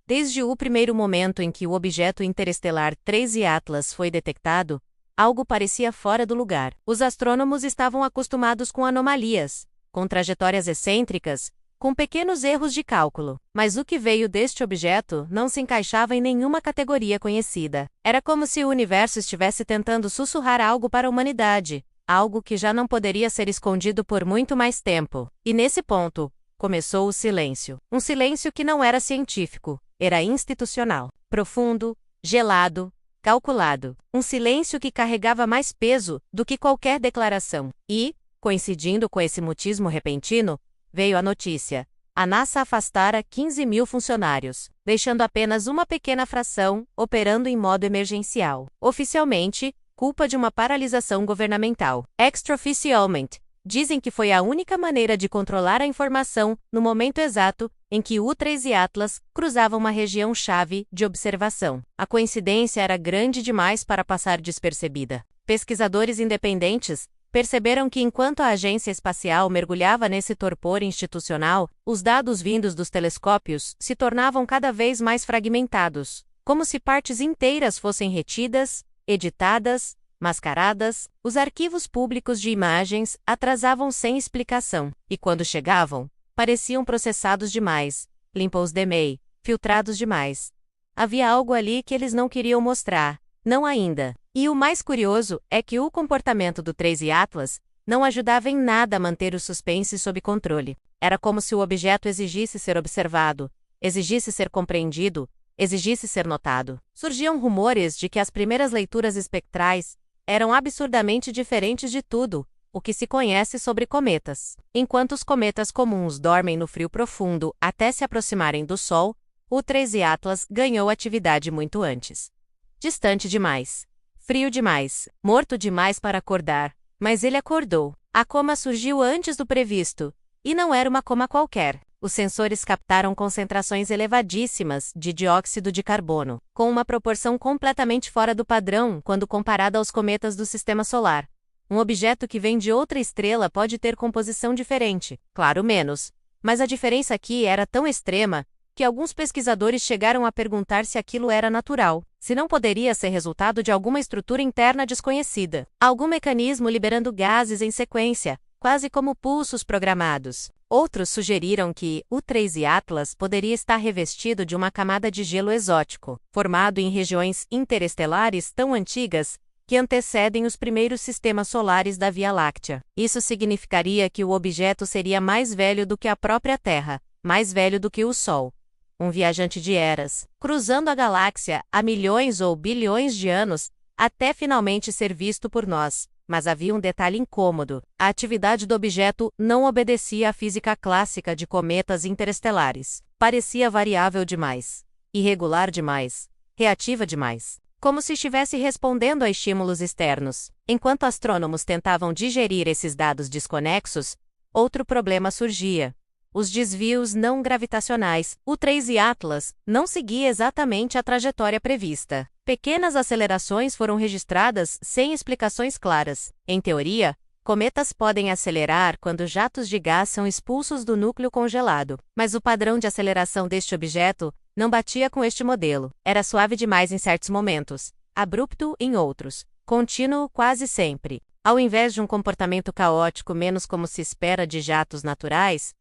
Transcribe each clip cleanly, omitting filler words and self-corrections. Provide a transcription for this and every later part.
Desde o primeiro momento em que o objeto interestelar 13 Atlas foi detectado, algo parecia fora do lugar. Os astrônomos estavam acostumados com anomalias, com trajetórias excêntricas, com pequenos erros de cálculo. Mas o que veio deste objeto não se encaixava em nenhuma categoria conhecida. Era como se o universo estivesse tentando sussurrar algo para a humanidade, algo que já não poderia ser escondido por muito mais tempo. E nesse ponto, começou o silêncio. Um silêncio que não era científico, era institucional. Profundo, gelado, calculado. Um silêncio que carregava mais peso do que qualquer declaração. E, coincidindo com esse mutismo repentino, veio a notícia. A NASA afastara 15.000 funcionários, deixando apenas uma pequena fração operando em modo emergencial. Oficialmente, culpa de uma paralisação governamental. Extraoficialmente, dizem que foi a única maneira de controlar a informação no momento exato em que U-13 e Atlas cruzavam uma região-chave de observação. A coincidência era grande demais para passar despercebida. Pesquisadores independentes perceberam que enquanto a agência espacial mergulhava nesse torpor institucional, os dados vindos dos telescópios se tornavam cada vez mais fragmentados, como se partes inteiras fossem retidas, editadas, mascaradas. Os arquivos públicos de imagens atrasavam sem explicação, e quando chegavam, pareciam processados demais, limpos demais, filtrados demais. Havia algo ali que eles não queriam mostrar, não ainda. E o mais curioso é que o comportamento do 13 Atlas não ajudava em nada a manter o suspense sob controle. Era como se o objeto exigisse ser observado, exigisse ser compreendido, exigisse ser notado. Surgiam rumores de que as primeiras leituras espectrais eram absurdamente diferentes de tudo o que se conhece sobre cometas. Enquanto os cometas comuns dormem no frio profundo até se aproximarem do Sol, o 13 Atlas ganhou atividade muito antes. Distante demais. Frio demais, morto demais para acordar, mas ele acordou. A coma surgiu antes do previsto, e não era uma coma qualquer. Os sensores captaram concentrações elevadíssimas de dióxido de carbono, com uma proporção completamente fora do padrão quando comparada aos cometas do Sistema Solar. Um objeto que vem de outra estrela pode ter composição diferente, claro menos, mas a diferença aqui era tão extrema que alguns pesquisadores chegaram a perguntar se aquilo era natural, se não poderia ser resultado de alguma estrutura interna desconhecida, algum mecanismo liberando gases em sequência, quase como pulsos programados. Outros sugeriram que o 13 Atlas poderia estar revestido de uma camada de gelo exótico, formado em regiões interestelares tão antigas que antecedem os primeiros sistemas solares da Via Láctea. Isso significaria que o objeto seria mais velho do que a própria Terra, mais velho do que o Sol. Um viajante de eras, cruzando a galáxia há milhões ou bilhões de anos, até finalmente ser visto por nós. Mas havia um detalhe incômodo. A atividade do objeto não obedecia à física clássica de cometas interestelares. Parecia variável demais, irregular demais, reativa demais. Como se estivesse respondendo a estímulos externos. Enquanto astrônomos tentavam digerir esses dados desconexos, outro problema surgia. Os desvios não gravitacionais. O 13 Atlas não seguia exatamente a trajetória prevista. Pequenas acelerações foram registradas sem explicações claras. Em teoria, cometas podem acelerar quando jatos de gás são expulsos do núcleo congelado. Mas o padrão de aceleração deste objeto não batia com este modelo. Era suave demais em certos momentos, abrupto em outros, contínuo quase sempre. Ao invés de um comportamento caótico menos como se espera de jatos naturais,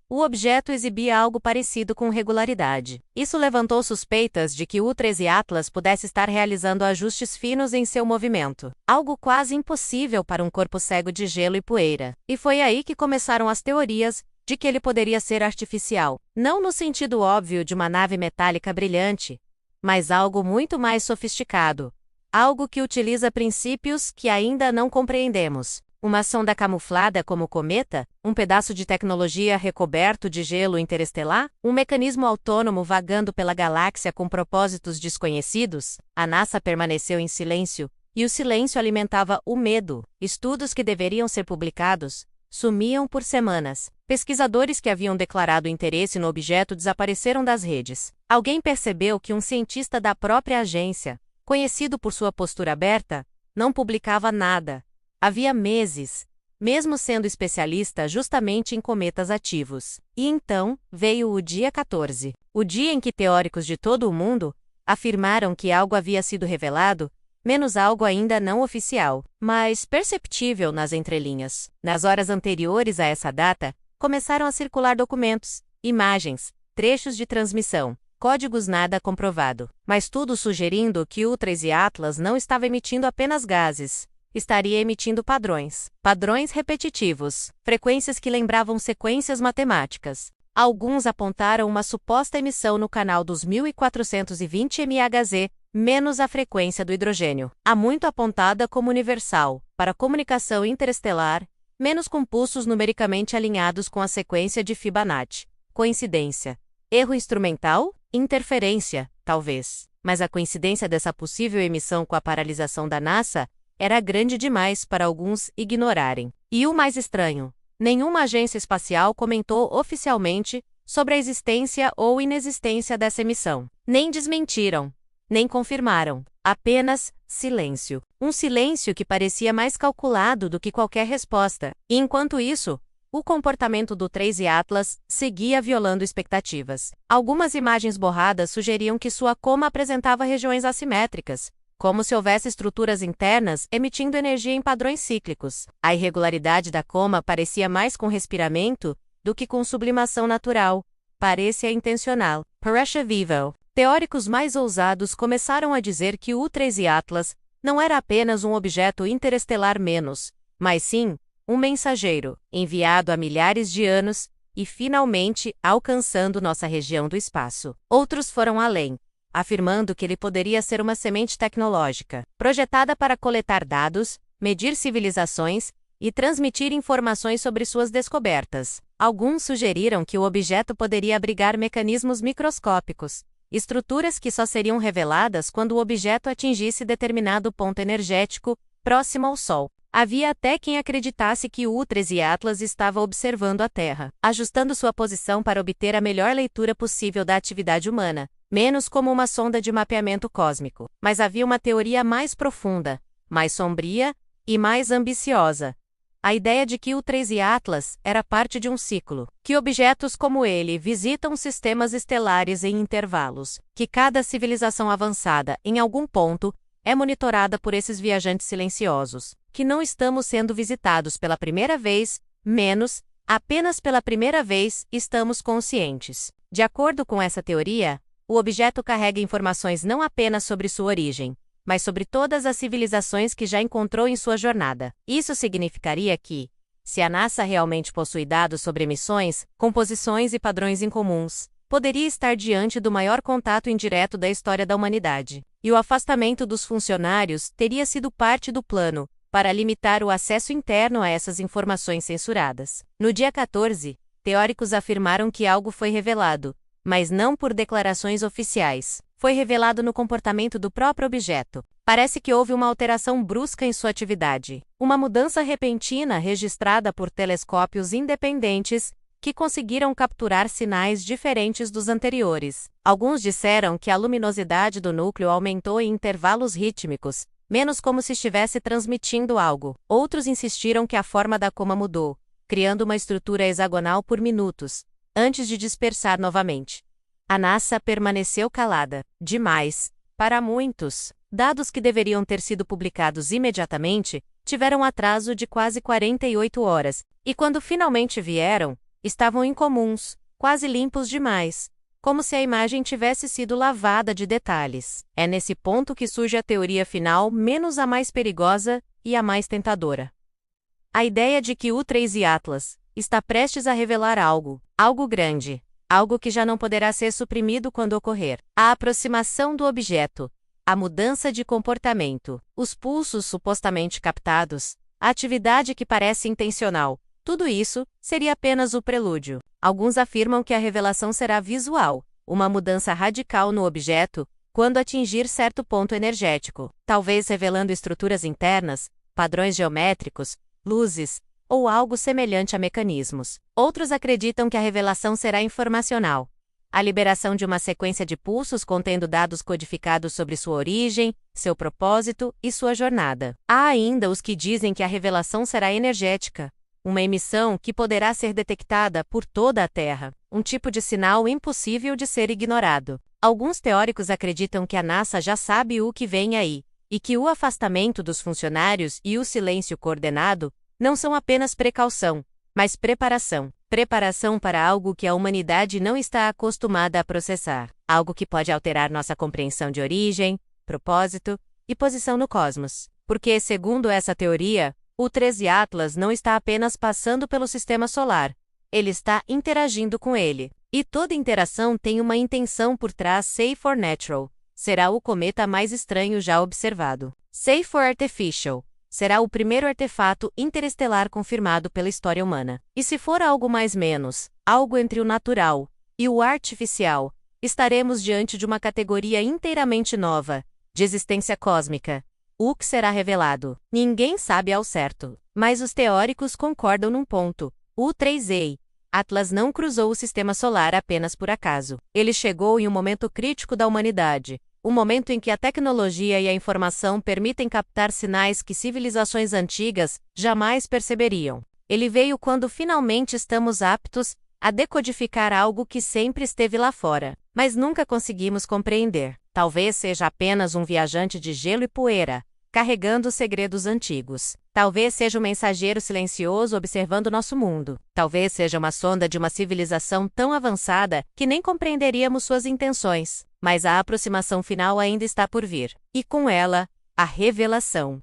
o objeto exibia algo parecido com regularidade. Isso levantou suspeitas de que o 13 Atlas pudesse estar realizando ajustes finos em seu movimento, algo quase impossível para um corpo cego de gelo e poeira. E foi aí que começaram as teorias de que ele poderia ser artificial, não no sentido óbvio de uma nave metálica brilhante, mas algo muito mais sofisticado, algo que utiliza princípios que ainda não compreendemos. Uma sonda camuflada como cometa, um pedaço de tecnologia recoberto de gelo interestelar, um mecanismo autônomo vagando pela galáxia com propósitos desconhecidos. A NASA permaneceu em silêncio, e o silêncio alimentava o medo. Estudos que deveriam ser publicados sumiam por semanas. Pesquisadores que haviam declarado interesse no objeto desapareceram das redes. Alguém percebeu que um cientista da própria agência, conhecido por sua postura aberta, não publicava nada. Havia meses, mesmo sendo especialista justamente em cometas ativos. E então, veio o dia 14. O dia em que teóricos de todo o mundo afirmaram que algo havia sido revelado, menos algo ainda não oficial, mas perceptível nas entrelinhas. Nas horas anteriores a essa data, começaram a circular documentos, imagens, trechos de transmissão, códigos nada comprovado, mas tudo sugerindo que o 13 Atlas não estava emitindo apenas gases, estaria emitindo padrões. Padrões repetitivos, frequências que lembravam sequências matemáticas. Alguns apontaram uma suposta emissão no canal dos 1420 MHz, menos a frequência do hidrogênio. Há muito apontada como universal, para comunicação interestelar, menos com pulsos numericamente alinhados com a sequência de Fibonacci. Coincidência? Erro instrumental? Interferência, talvez. Mas a coincidência dessa possível emissão com a paralisação da NASA era grande demais para alguns ignorarem. E o mais estranho, nenhuma agência espacial comentou oficialmente sobre a existência ou inexistência dessa emissão. Nem desmentiram, nem confirmaram. Apenas silêncio. Um silêncio que parecia mais calculado do que qualquer resposta. E enquanto isso, o comportamento do 13 Atlas seguia violando expectativas. Algumas imagens borradas sugeriam que sua coma apresentava regiões assimétricas, como se houvesse estruturas internas emitindo energia em padrões cíclicos. A irregularidade da coma parecia mais com respiramento do que com sublimação natural. Parecia intencional. Parecia vivo. Teóricos mais ousados começaram a dizer que o 13 Atlas não era apenas um objeto interestelar menos, mas sim um mensageiro, enviado há milhares de anos e finalmente alcançando nossa região do espaço. Outros foram além, afirmando que ele poderia ser uma semente tecnológica, projetada para coletar dados, medir civilizações e transmitir informações sobre suas descobertas. Alguns sugeriram que o objeto poderia abrigar mecanismos microscópicos, estruturas que só seriam reveladas quando o objeto atingisse determinado ponto energético próximo ao Sol. Havia até quem acreditasse que o 13 Atlas estava observando a Terra, ajustando sua posição para obter a melhor leitura possível da atividade humana, menos como uma sonda de mapeamento cósmico. Mas havia uma teoria mais profunda, mais sombria e mais ambiciosa. A ideia de que o 13 Atlas era parte de um ciclo, que objetos como ele visitam sistemas estelares em intervalos, que cada civilização avançada, em algum ponto, é monitorada por esses viajantes silenciosos, que não estamos sendo visitados pela primeira vez, menos, apenas pela primeira vez, estamos conscientes. De acordo com essa teoria, o objeto carrega informações não apenas sobre sua origem, mas sobre todas as civilizações que já encontrou em sua jornada. Isso significaria que, se a NASA realmente possui dados sobre emissões, composições e padrões incomuns, poderia estar diante do maior contato indireto da história da humanidade. E o afastamento dos funcionários teria sido parte do plano, para limitar o acesso interno a essas informações censuradas. No dia 14, teóricos afirmaram que algo foi revelado, mas não por declarações oficiais. Foi revelado no comportamento do próprio objeto. Parece que houve uma alteração brusca em sua atividade. Uma mudança repentina registrada por telescópios independentes que conseguiram capturar sinais diferentes dos anteriores. Alguns disseram que a luminosidade do núcleo aumentou em intervalos rítmicos, menos como se estivesse transmitindo algo. Outros insistiram que a forma da coma mudou, criando uma estrutura hexagonal por minutos, antes de dispersar novamente. A NASA permaneceu calada. Demais. Para muitos, dados que deveriam ter sido publicados imediatamente tiveram atraso de quase 48 horas, e quando finalmente vieram, estavam incomuns, quase limpos demais, como se a imagem tivesse sido lavada de detalhes. É nesse ponto que surge a teoria final, menos a mais perigosa e a mais tentadora. A ideia de que o 13 Atlas está prestes a revelar algo grande, algo que já não poderá ser suprimido quando ocorrer. A aproximação do objeto, a mudança de comportamento, os pulsos supostamente captados, a atividade que parece intencional, tudo isso seria apenas o prelúdio. Alguns afirmam que a revelação será visual, uma mudança radical no objeto, quando atingir certo ponto energético, talvez revelando estruturas internas, padrões geométricos, luzes, ou algo semelhante a mecanismos. Outros acreditam que a revelação será informacional, a liberação de uma sequência de pulsos contendo dados codificados sobre sua origem, seu propósito e sua jornada. Há ainda os que dizem que a revelação será energética, uma emissão que poderá ser detectada por toda a Terra, um tipo de sinal impossível de ser ignorado. Alguns teóricos acreditam que a NASA já sabe o que vem aí, e que o afastamento dos funcionários e o silêncio coordenado não são apenas precaução, mas preparação. Preparação para algo que a humanidade não está acostumada a processar, algo que pode alterar nossa compreensão de origem, propósito e posição no cosmos. Porque, segundo essa teoria, o 13 Atlas não está apenas passando pelo sistema solar, ele está interagindo com ele. E toda interação tem uma intenção por trás. Safe for Natural será o cometa mais estranho já observado. Safe for Artificial será o primeiro artefato interestelar confirmado pela história humana. E se for algo mais menos, algo entre o natural e o artificial, estaremos diante de uma categoria inteiramente nova, de existência cósmica. O que será revelado? Ninguém sabe ao certo. Mas os teóricos concordam num ponto. O 3A Atlas não cruzou o sistema solar apenas por acaso. Ele chegou em um momento crítico da humanidade. Um momento em que a tecnologia e a informação permitem captar sinais que civilizações antigas jamais perceberiam. Ele veio quando finalmente estamos aptos a decodificar algo que sempre esteve lá fora, mas nunca conseguimos compreender. Talvez seja apenas um viajante de gelo e poeira, carregando segredos antigos. Talvez seja um mensageiro silencioso observando nosso mundo. Talvez seja uma sonda de uma civilização tão avançada que nem compreenderíamos suas intenções. Mas a aproximação final ainda está por vir. E com ela, a revelação.